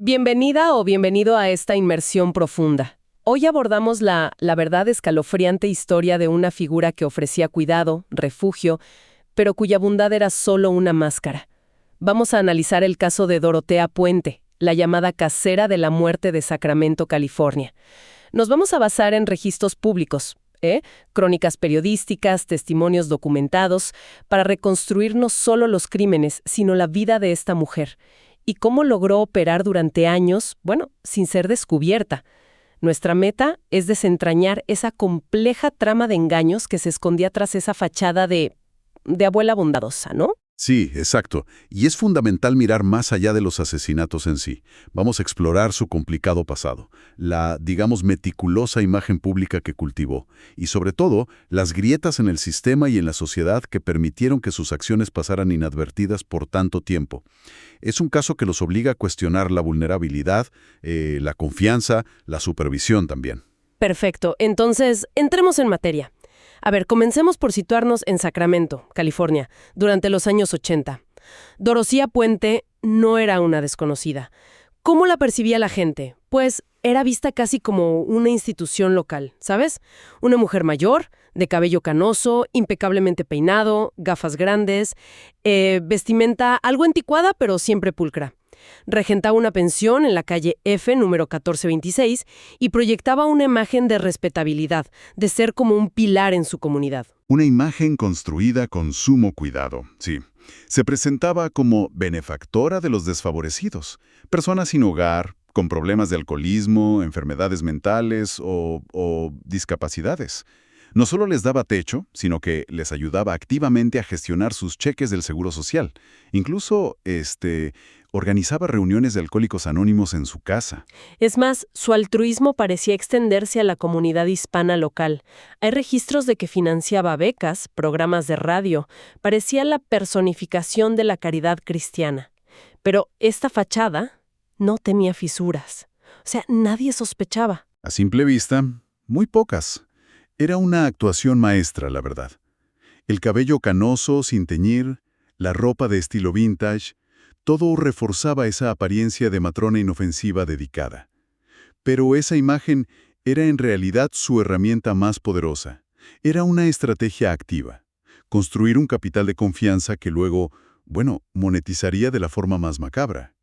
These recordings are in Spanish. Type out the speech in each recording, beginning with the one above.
Bienvenida o bienvenido a esta inmersión profunda. Hoy abordamos la verdad escalofriante historia de una figura que ofrecía cuidado, refugio, pero cuya bondad era solo una máscara. Vamos a analizar el caso de Dorotea Puente, la llamada casera de la muerte de Sacramento, California. Nos vamos a basar en registros públicos, crónicas periodísticas, testimonios documentados, para reconstruir no solo los crímenes, sino la vida de esta mujer, y cómo logró operar durante años, sin ser descubierta. Nuestra meta es desentrañar esa compleja trama de engaños que se escondía tras esa fachada de abuela bondadosa, ¿no? Sí, exacto. Y es fundamental mirar más allá de los asesinatos en sí. Vamos a explorar su complicado pasado, la, digamos, meticulosa imagen pública que cultivó, y sobre todo, las grietas en el sistema y en la sociedad que permitieron que sus acciones pasaran inadvertidas por tanto tiempo. Es un caso que los obliga a cuestionar la vulnerabilidad, la confianza, la supervisión también. Perfecto. Entonces, entremos en materia. A ver, comencemos por situarnos en Sacramento, California, durante los años 80. Dorotea Puente no era una desconocida. ¿Cómo la percibía la gente? Pues era vista casi como una institución local, ¿sabes? Una mujer mayor, de cabello canoso, impecablemente peinado, gafas grandes, vestimenta algo anticuada pero siempre pulcra. Regentaba una pensión en la calle F, número 1426, y proyectaba una imagen de respetabilidad, de ser como un pilar en su comunidad. Una imagen construida con sumo cuidado, sí. Se presentaba como benefactora de los desfavorecidos, personas sin hogar, con problemas de alcoholismo, enfermedades mentales o discapacidades. No solo les daba techo, sino que les ayudaba activamente a gestionar sus cheques del Seguro Social. Incluso, organizaba reuniones de alcohólicos anónimos en su casa. Es más, su altruismo parecía extenderse a la comunidad hispana local. Hay registros de que financiaba becas, programas de radio. Parecía la personificación de la caridad cristiana. Pero esta fachada no tenía fisuras. O sea, nadie sospechaba. A simple vista, muy pocas. Era una actuación maestra, la verdad. El cabello canoso, sin teñir, la ropa de estilo vintage, todo reforzaba esa apariencia de matrona inofensiva dedicada. Pero esa imagen era en realidad su herramienta más poderosa. Era una estrategia activa. Construir un capital de confianza que luego, monetizaría de la forma más macabra.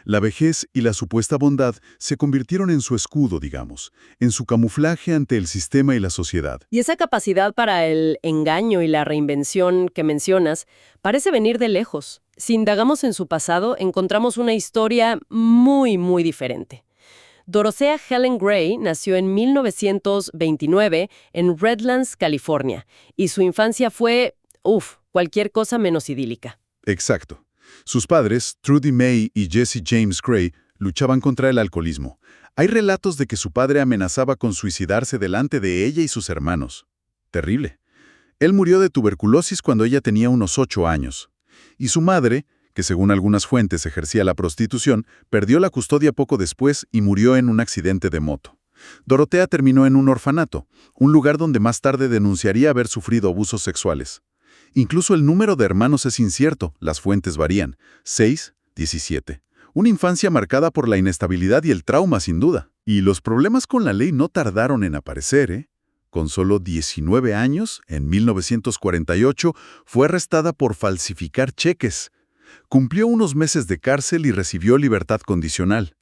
La vejez y la supuesta bondad se convirtieron en su escudo, digamos, en su camuflaje ante el sistema y la sociedad. Y esa capacidad para el engaño y la reinvención que mencionas parece venir de lejos. Si indagamos en su pasado, encontramos una historia muy, muy diferente. Dorothea Helen Gray nació en 1929 en Redlands, California, y su infancia fue, cualquier cosa menos idílica. Exacto. Sus padres, Trudy May y Jesse James Gray, luchaban contra el alcoholismo. Hay relatos de que su padre amenazaba con suicidarse delante de ella y sus hermanos. Terrible. Él murió de tuberculosis cuando ella tenía unos 8 años. Y su madre, que según algunas fuentes ejercía la prostitución, perdió la custodia poco después y murió en un accidente de moto. Dorotea terminó en un orfanato, un lugar donde más tarde denunciaría haber sufrido abusos sexuales. Incluso el número de hermanos es incierto, las fuentes varían. 6, 17. Una infancia marcada por la inestabilidad y el trauma, sin duda. Y los problemas con la ley no tardaron en aparecer, Con solo 19 años, en 1948, fue arrestada por falsificar cheques. Cumplió unos meses de cárcel y recibió libertad condicional.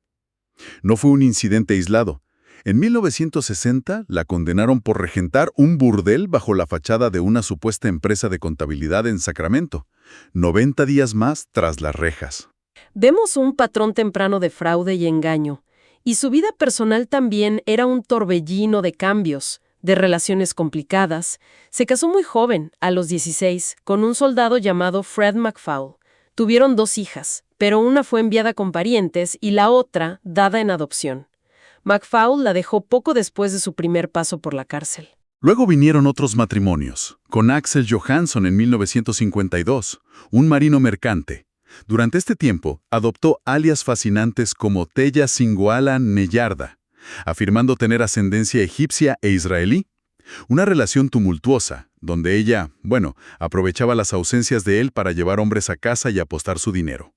No fue un incidente aislado. En 1960 la condenaron por regentar un burdel bajo la fachada de una supuesta empresa de contabilidad en Sacramento. 90 días más tras las rejas. Vemos un patrón temprano de fraude y engaño. Y su vida personal también era un torbellino de cambios, de relaciones complicadas. Se casó muy joven, a los 16, con un soldado llamado Fred McFaul. Tuvieron 2 hijas, pero una fue enviada con parientes y la otra dada en adopción. McFaul la dejó poco después de su primer paso por la cárcel. Luego vinieron otros matrimonios, con Axel Johansson en 1952, un marino mercante. Durante este tiempo, adoptó alias fascinantes como Tella Singoala Neyarda, afirmando tener ascendencia egipcia e israelí. Una relación tumultuosa, donde ella, aprovechaba las ausencias de él para llevar hombres a casa y apostar su dinero.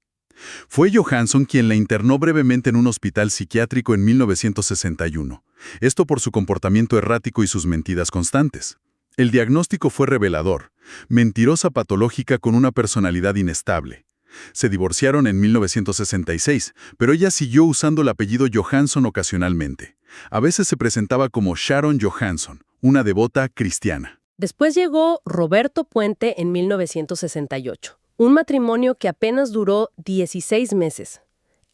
Fue Johansson quien la internó brevemente en un hospital psiquiátrico en 1961. Esto por su comportamiento errático y sus mentiras constantes. El diagnóstico fue revelador: mentirosa patológica con una personalidad inestable. Se divorciaron en 1966, pero ella siguió usando el apellido Johansson ocasionalmente. A veces se presentaba como Sharon Johansson, una devota cristiana. Después llegó Roberto Puente en 1968, un matrimonio que apenas duró 16 meses.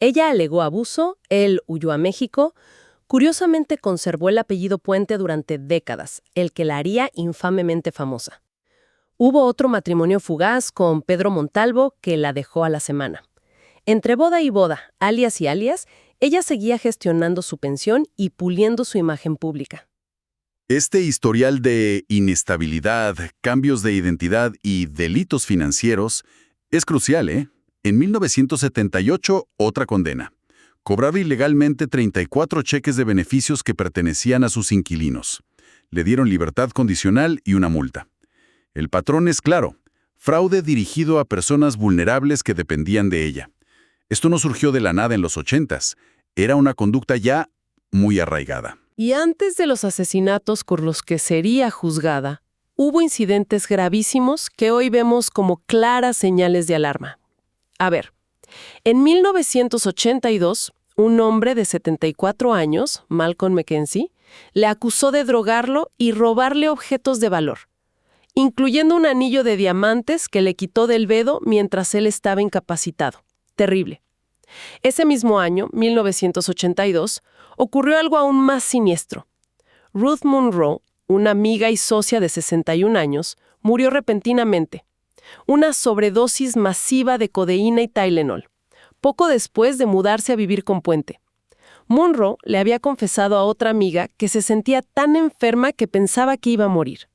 Ella alegó abuso, él huyó a México. Curiosamente conservó el apellido Puente durante décadas, el que la haría infamemente famosa. Hubo otro matrimonio fugaz con Pedro Montalvo que la dejó a la semana. Entre boda y boda, alias y alias, ella seguía gestionando su pensión y puliendo su imagen pública. Este historial de inestabilidad, cambios de identidad y delitos financieros es crucial, ¿eh? En 1978, otra condena. Cobraba ilegalmente 34 cheques de beneficios que pertenecían a sus inquilinos. Le dieron libertad condicional y una multa. El patrón es claro: fraude dirigido a personas vulnerables que dependían de ella. Esto no surgió de la nada en los 80s, era una conducta ya muy arraigada. Y antes de los asesinatos por los que sería juzgada, hubo incidentes gravísimos que hoy vemos como claras señales de alarma. A ver, en 1982, un hombre de 74 años, Malcolm McKenzie, le acusó de drogarlo y robarle objetos de valor, incluyendo un anillo de diamantes que le quitó del dedo mientras él estaba incapacitado. Terrible. Ese mismo año, 1982, ocurrió algo aún más siniestro. Ruth Monroe, una amiga y socia de 61 años, murió repentinamente. Una sobredosis masiva de codeína y Tylenol, poco después de mudarse a vivir con Puente. Monroe le había confesado a otra amiga que se sentía tan enferma que pensaba que iba a morir.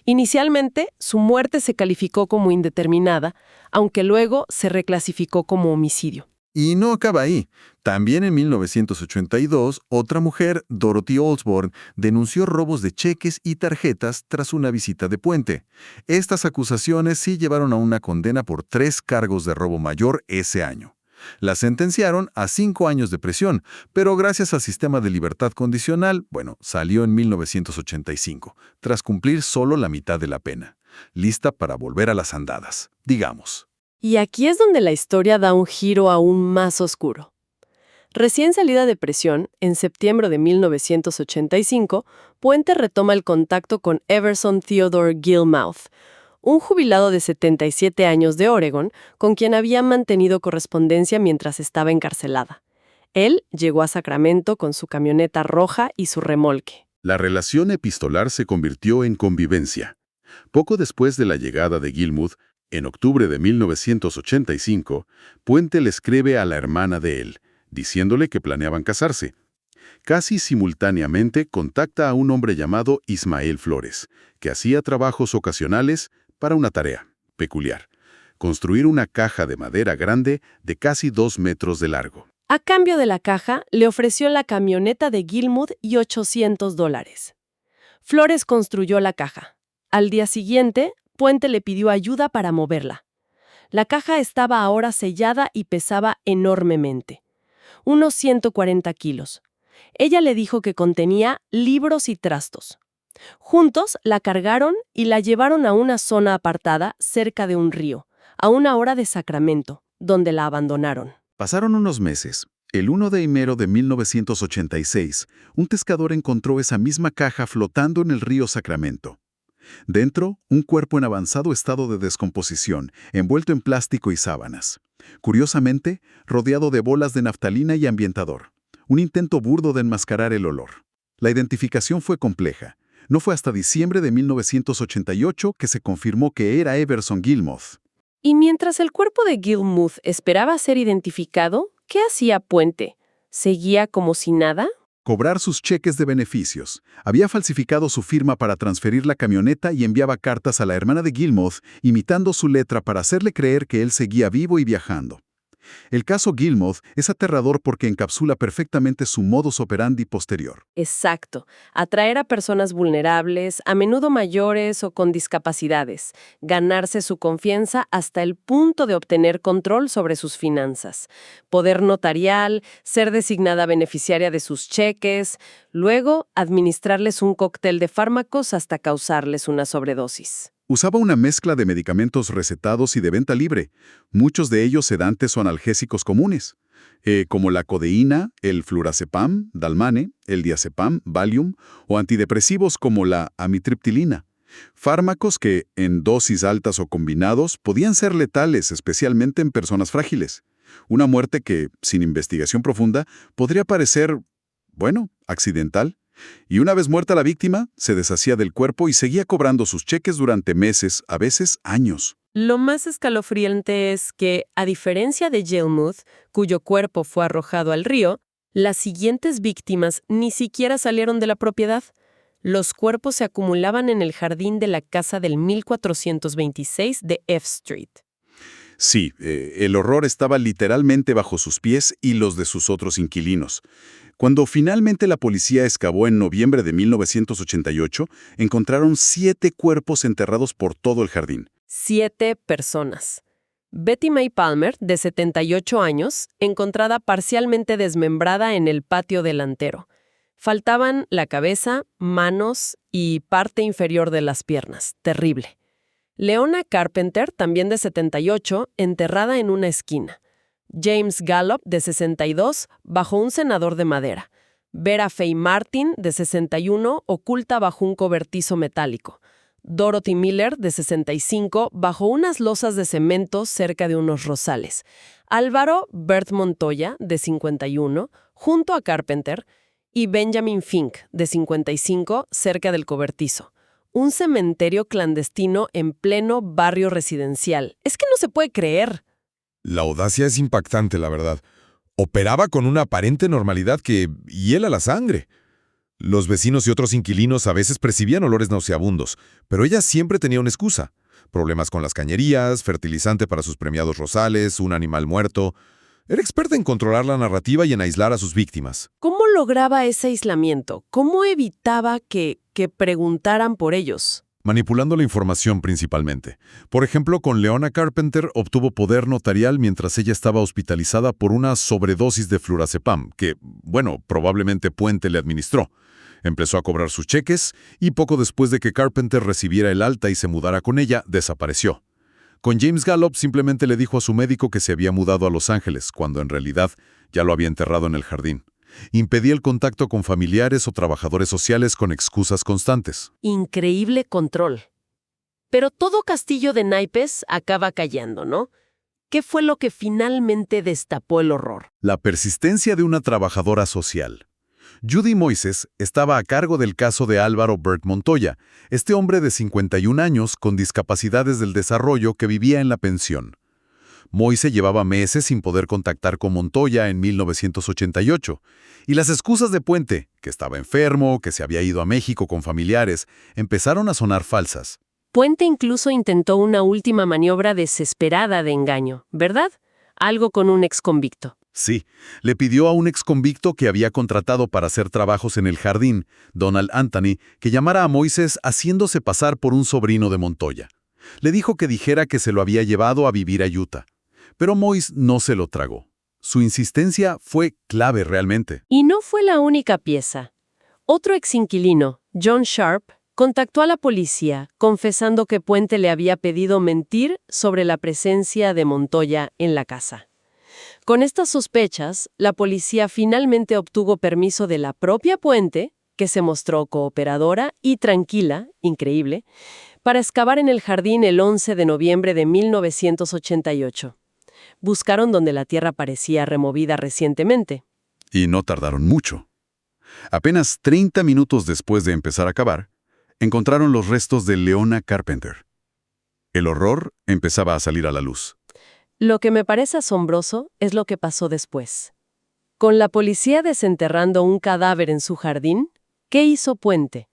Inicialmente, su muerte se calificó como indeterminada, aunque luego se reclasificó como homicidio. Y no acaba ahí. También en 1982, otra mujer, Dorothy Osborne, denunció robos de cheques y tarjetas tras una visita de Puente. Estas acusaciones sí llevaron a una condena por 3 cargos de robo mayor ese año. La sentenciaron a 5 años de prisión, pero gracias al sistema de libertad condicional, salió en 1985, tras cumplir solo la mitad de la pena. Lista para volver a las andadas, digamos. Y aquí es donde la historia da un giro aún más oscuro. Recién salida de prisión, en septiembre de 1985, Puente retoma el contacto con Everson Theodore Gilmouth, un jubilado de 77 años de Oregon, con quien había mantenido correspondencia mientras estaba encarcelada. Él llegó a Sacramento con su camioneta roja y su remolque. La relación epistolar se convirtió en convivencia. Poco después de la llegada de Gilmouth, en octubre de 1985, Puente le escribe a la hermana de él, diciéndole que planeaban casarse. Casi simultáneamente contacta a un hombre llamado Ismael Flores, que hacía trabajos ocasionales para una tarea peculiar: construir una caja de madera grande de casi 2 metros de largo. A cambio de la caja, le ofreció la camioneta de Gilmouth y $800. Flores construyó la caja. Al día siguiente, Puente le pidió ayuda para moverla. La caja estaba ahora sellada y pesaba enormemente, unos 140 kilos. Ella le dijo que contenía libros y trastos. Juntos la cargaron y la llevaron a una zona apartada cerca de un río, a 1 hora de Sacramento, donde la abandonaron. Pasaron unos meses. El 1 de enero de 1986, un pescador encontró esa misma caja flotando en el río Sacramento. Dentro, un cuerpo en avanzado estado de descomposición, envuelto en plástico y sábanas. Curiosamente, rodeado de bolas de naftalina y ambientador. Un intento burdo de enmascarar el olor. La identificación fue compleja. No fue hasta diciembre de 1988 que se confirmó que era Everson Gilmouth. Y mientras el cuerpo de Gilmouth esperaba ser identificado, ¿qué hacía Puente? ¿Seguía como si nada? Cobrar sus cheques de beneficios. Había falsificado su firma para transferir la camioneta y enviaba cartas a la hermana de Gilmouth, imitando su letra para hacerle creer que él seguía vivo y viajando. El caso Gilmoth es aterrador porque encapsula perfectamente su modus operandi posterior. Exacto. Atraer a personas vulnerables, a menudo mayores o con discapacidades. Ganarse su confianza hasta el punto de obtener control sobre sus finanzas. Poder notarial, ser designada beneficiaria de sus cheques. Luego, administrarles un cóctel de fármacos hasta causarles una sobredosis. Usaba una mezcla de medicamentos recetados y de venta libre, muchos de ellos sedantes o analgésicos comunes, como la codeína, el flurazepam, Dalmane, el diazepam, Valium, o antidepresivos como la amitriptilina. Fármacos que, en dosis altas o combinados, podían ser letales, especialmente en personas frágiles. Una muerte que, sin investigación profunda, podría parecer, bueno, accidental. Y una vez muerta la víctima, se deshacía del cuerpo y seguía cobrando sus cheques durante meses, a veces años. Lo más escalofriante es que, a diferencia de Gilmoth, cuyo cuerpo fue arrojado al río, las siguientes víctimas ni siquiera salieron de la propiedad. Los cuerpos se acumulaban en el jardín de la casa del 1426 de F Street. Sí, el horror estaba literalmente bajo sus pies y los de sus otros inquilinos. Cuando finalmente la policía excavó en noviembre de 1988, encontraron 7 cuerpos enterrados por todo el jardín. 7 personas. Betty May Palmer, de 78 años, encontrada parcialmente desmembrada en el patio delantero. Faltaban la cabeza, manos y parte inferior de las piernas. Terrible. Leona Carpenter, también de 78, enterrada en una esquina. James Gallup, de 62, bajo un cenador de madera. Vera Faye Martin, de 61, oculta bajo un cobertizo metálico. Dorothy Miller, de 65, bajo unas losas de cemento cerca de unos rosales. Álvaro Bert Montoya, de 51, junto a Carpenter. Y Benjamin Fink, de 55, cerca del cobertizo. Un cementerio clandestino en pleno barrio residencial. Es que no se puede creer. La audacia es impactante, la verdad. Operaba con una aparente normalidad que hiela la sangre. Los vecinos y otros inquilinos a veces percibían olores nauseabundos, pero ella siempre tenía una excusa. Problemas con las cañerías, fertilizante para sus premiados rosales, un animal muerto. Era experta en controlar la narrativa y en aislar a sus víctimas. ¿Cómo lograba ese aislamiento? ¿Cómo evitaba que preguntaran por ellos? Manipulando la información principalmente. Por ejemplo, con Leona Carpenter obtuvo poder notarial mientras ella estaba hospitalizada por una sobredosis de flurazepam, que, bueno, probablemente Puente le administró. Empezó a cobrar sus cheques y poco después de que Carpenter recibiera el alta y se mudara con ella, desapareció. Con James Gallup simplemente le dijo a su médico que se había mudado a Los Ángeles, cuando en realidad ya lo había enterrado en el jardín. Impedía el contacto con familiares o trabajadores sociales con excusas constantes. Increíble control. Pero todo castillo de naipes acaba cayendo, ¿no? ¿Qué fue lo que finalmente destapó el horror? La persistencia de una trabajadora social. Judy Moises estaba a cargo del caso de Álvaro Bert Montoya, este hombre de 51 años con discapacidades del desarrollo que vivía en la pensión. Moise llevaba meses sin poder contactar con Montoya en 1988, y las excusas de Puente, que estaba enfermo, que se había ido a México con familiares, empezaron a sonar falsas. Puente incluso intentó una última maniobra desesperada de engaño, ¿verdad? Algo con un exconvicto. Sí, le pidió a un exconvicto que había contratado para hacer trabajos en el jardín, Donald Anthony, que llamara a Moises haciéndose pasar por un sobrino de Montoya. Le dijo que dijera que se lo había llevado a vivir a Utah. Pero Moise no se lo tragó. Su insistencia fue clave realmente. Y no fue la única pieza. Otro exinquilino, John Sharp, contactó a la policía, confesando que Puente le había pedido mentir sobre la presencia de Montoya en la casa. Con estas sospechas, la policía finalmente obtuvo permiso de la propia Puente, que se mostró cooperadora y tranquila, increíble, para excavar en el jardín el 11 de noviembre de 1988. Buscaron donde la tierra parecía removida recientemente. Y no tardaron mucho. Apenas 30 minutos después de empezar a cavar, encontraron los restos de Leona Carpenter. El horror empezaba a salir a la luz. Lo que me parece asombroso es lo que pasó después. Con la policía desenterrando un cadáver en su jardín, ¿qué hizo Puente?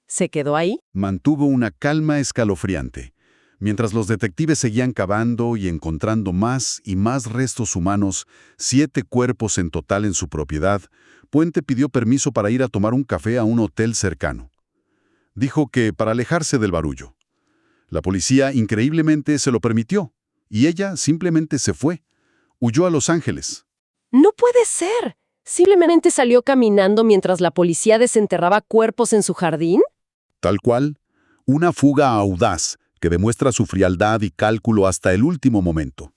¿Se quedó ahí? Mantuvo una calma escalofriante. Mientras los detectives seguían cavando y encontrando más y más restos humanos, 7 cuerpos en total en su propiedad, Puente pidió permiso para ir a tomar un café a un hotel cercano. Dijo que para alejarse del barullo. La policía increíblemente se lo permitió, y ella simplemente se fue. Huyó a Los Ángeles. No puede ser. ¿Simplemente salió caminando mientras la policía desenterraba cuerpos en su jardín? Tal cual, una fuga audaz que demuestra su frialdad y cálculo hasta el último momento.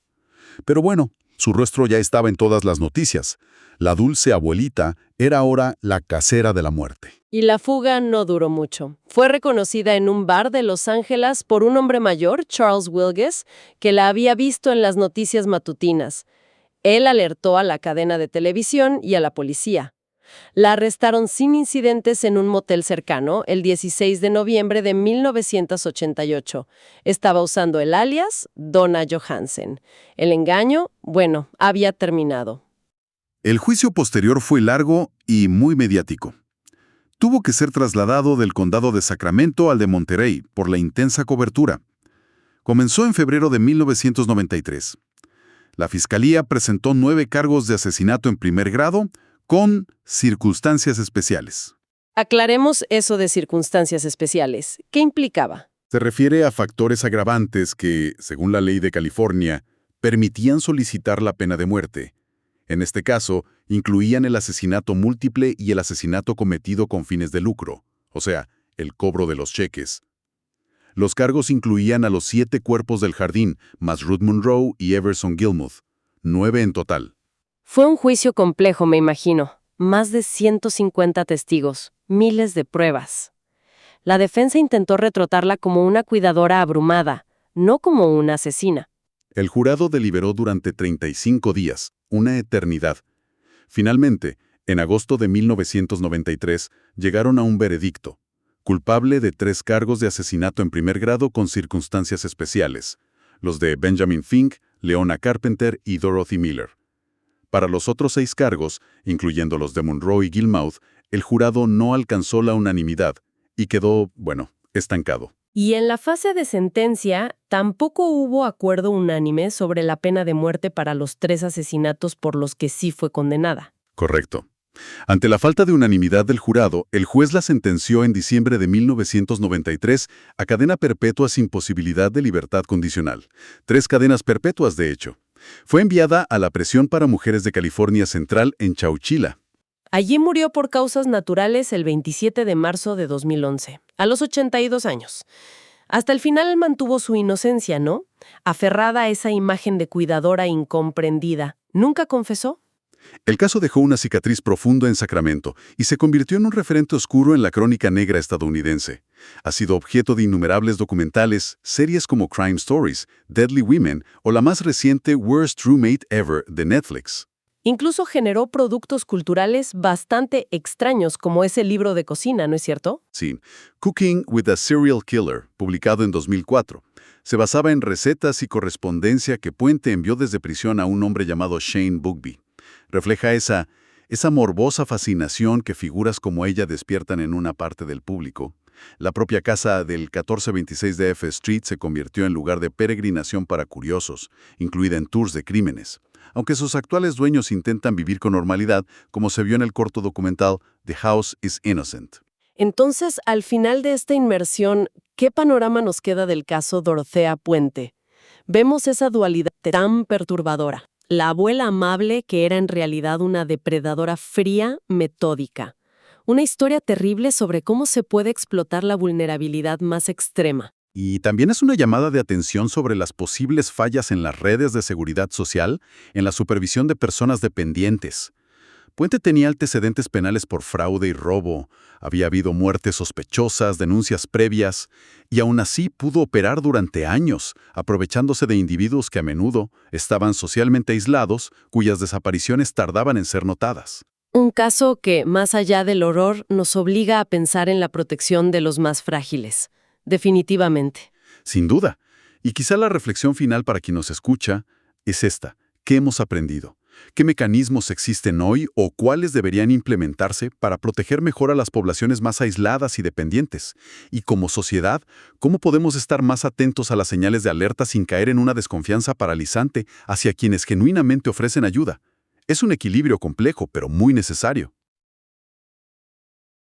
Pero bueno, su rostro ya estaba en todas las noticias. La dulce abuelita era ahora la casera de la muerte. Y la fuga no duró mucho. Fue reconocida en un bar de Los Ángeles por un hombre mayor, Charles Wilges, que la había visto en las noticias matutinas. Él alertó a la cadena de televisión y a la policía. La arrestaron sin incidentes en un motel cercano el 16 de noviembre de 1988. Estaba usando el alias Donna Johansen. El engaño, bueno, había terminado. El juicio posterior fue largo y muy mediático. Tuvo que ser trasladado del condado de Sacramento al de Monterey por la intensa cobertura. Comenzó en febrero de 1993. La fiscalía presentó 9 cargos de asesinato en primer grado con circunstancias especiales. Aclaremos eso de circunstancias especiales. ¿Qué implicaba? Se refiere a factores agravantes que, según la ley de California, permitían solicitar la pena de muerte. En este caso, incluían el asesinato múltiple y el asesinato cometido con fines de lucro, o sea, el cobro de los cheques. Los cargos incluían a los 7 cuerpos del jardín, más Ruth Monroe y Everson Gilmuth, 9 en total. Fue un juicio complejo, me imagino. Más de 150 testigos, miles de pruebas. La defensa intentó retratarla como una cuidadora abrumada, no como una asesina. El jurado deliberó durante 35 días, una eternidad. Finalmente, en agosto de 1993, llegaron a un veredicto. Culpable de 3 cargos de asesinato en primer grado con circunstancias especiales, los de Benjamin Fink, Leona Carpenter y Dorothy Miller. Para los otros 6 cargos, incluyendo los de Monroe y Gilmouth, el jurado no alcanzó la unanimidad y quedó, estancado. Y en la fase de sentencia, tampoco hubo acuerdo unánime sobre la pena de muerte para los 3 asesinatos por los que sí fue condenada. Correcto. Ante la falta de unanimidad del jurado, el juez la sentenció en diciembre de 1993 a cadena perpetua sin posibilidad de libertad condicional. 3 cadenas perpetuas, de hecho. Fue enviada a la prisión para mujeres de California Central en Chowchilla. Allí murió por causas naturales el 27 de marzo de 2011, a los 82 años. Hasta el final mantuvo su inocencia, ¿no? Aferrada a esa imagen de cuidadora incomprendida. ¿Nunca confesó? El caso dejó una cicatriz profunda en Sacramento y se convirtió en un referente oscuro en la crónica negra estadounidense. Ha sido objeto de innumerables documentales, series como Crime Stories, Deadly Women o la más reciente Worst Roommate Ever de Netflix. Incluso generó productos culturales bastante extraños, como ese libro de cocina, ¿no es cierto? Sí, Cooking with a Serial Killer, publicado en 2004. Se basaba en recetas y correspondencia que Puente envió desde prisión a un hombre llamado Shane Bookby. Refleja esa morbosa fascinación que figuras como ella despiertan en una parte del público. La propia casa del 1426 de F Street se convirtió en lugar de peregrinación para curiosos, incluida en tours de crímenes. Aunque sus actuales dueños intentan vivir con normalidad, como se vio en el corto documental The House is Innocent. Entonces, al final de esta inmersión, ¿qué panorama nos queda del caso Dorothea Puente? Vemos esa dualidad tan perturbadora. La abuela amable que era en realidad una depredadora fría, metódica. Una historia terrible sobre cómo se puede explotar la vulnerabilidad más extrema. Y también es una llamada de atención sobre las posibles fallas en las redes de seguridad social, en la supervisión de personas dependientes. Puente tenía antecedentes penales por fraude y robo, había habido muertes sospechosas, denuncias previas, y aún así pudo operar durante años, aprovechándose de individuos que a menudo estaban socialmente aislados, cuyas desapariciones tardaban en ser notadas. Un caso que, más allá del horror, nos obliga a pensar en la protección de los más frágiles. Definitivamente. Sin duda. Y quizá la reflexión final para quien nos escucha es esta. ¿Qué hemos aprendido? ¿Qué mecanismos existen hoy o cuáles deberían implementarse para proteger mejor a las poblaciones más aisladas y dependientes? Y como sociedad, ¿cómo podemos estar más atentos a las señales de alerta sin caer en una desconfianza paralizante hacia quienes genuinamente ofrecen ayuda? Es un equilibrio complejo, pero muy necesario.